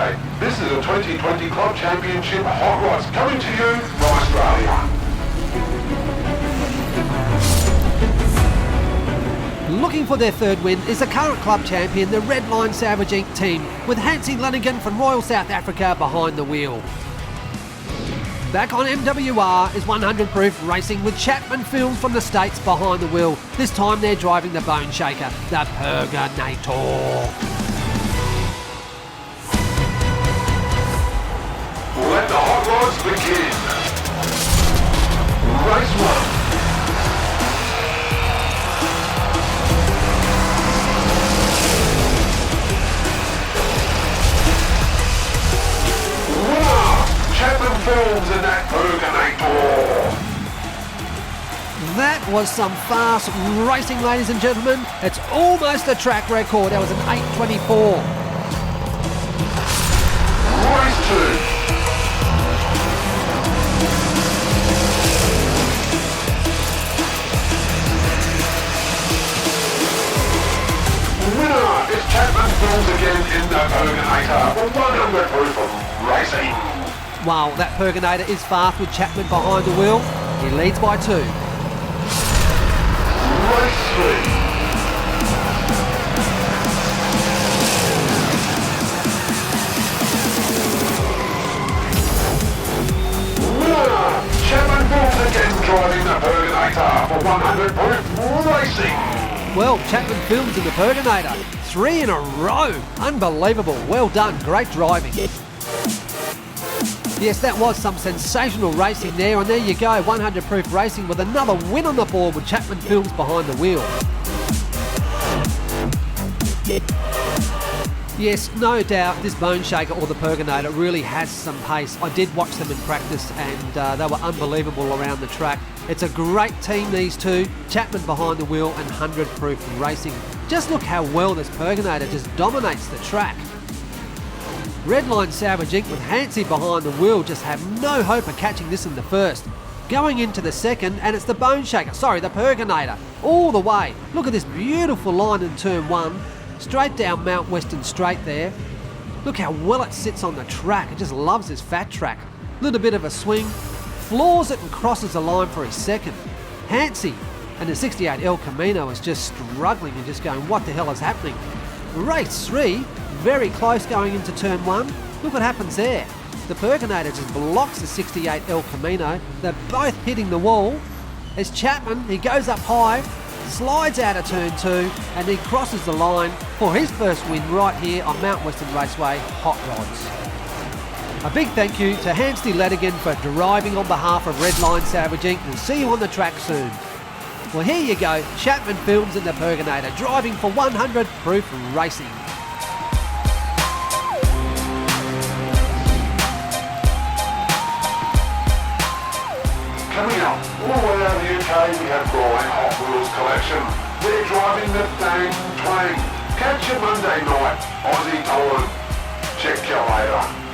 UK. This is a 2020 Club Championship Hot Rods coming to you from Australia. Looking for their third win is the current club champion, the Redline Salvage Inc. team, with Hansie Lategan from Royal South Africa behind the wheel. Back on MWR is 100 Proof Racing with Chapman Films from the States behind the wheel. This time they're driving the Bone Shaker, the Purgeinator. Let the hot rods begin. Race 1. Chapman Films in that Purgeinator. That was some fast racing, ladies and gentlemen. It's almost a track record. That was an 8:24. Race 2. Winner is Chapman Films again in the Purgeinator for 100 Proof of Racing. Wow, that Purgeinator is fast with Chapman behind the wheel. He leads by 2. Race 3. Winner! Chapman Films again driving the Purgeinator for 100 Proof Racing. Well, Chapman Films in the Purgeinator. 3 in a row. Unbelievable. Well done. Great driving. Yes, that was some sensational racing there, and there you go, 100 Proof Racing with another win on the board with Chapman Films behind the wheel. Yes, no doubt this Bone Shaker or the Purgeinator really has some pace. I did watch them in practice and they were unbelievable around the track. It's a great team, these two, Chapman behind the wheel and 100 Proof Racing. Just look how well this Purgeinator just dominates the track. Redline Salvage Inc. with Hansie behind the wheel just have no hope of catching this in the first. Going into the second, and it's the Bone Shaker, the Purgeinator, all the way. Look at this beautiful line in turn 1, straight down Mount Western Straight there. Look how well it sits on the track, it just loves this fat track. Little bit of a swing, floors it and crosses the line for his second. Hansie and the 68L Camino is just struggling and just going, what the hell is happening? Race 3, very close going into turn 1. Look what happens there. The Purgeinator just blocks the 68L Camino. They're both hitting the wall. As Chapman, he goes up high, slides out of turn 2, and he crosses the line for his first win right here on Mount Western Raceway Hot Rods. A big thank you to Hansie Lategan for driving on behalf of Redline Salvage Inc. We'll see you on the track soon. Well, here you go, Chapman Films in the Purgeinator, driving for 100 Proof Racing. Coming up, all the way out of the UK, we have Brian Hot Wheels Collection. They're driving the Dang Twang. Catch you Monday night, Aussie time. Check you later.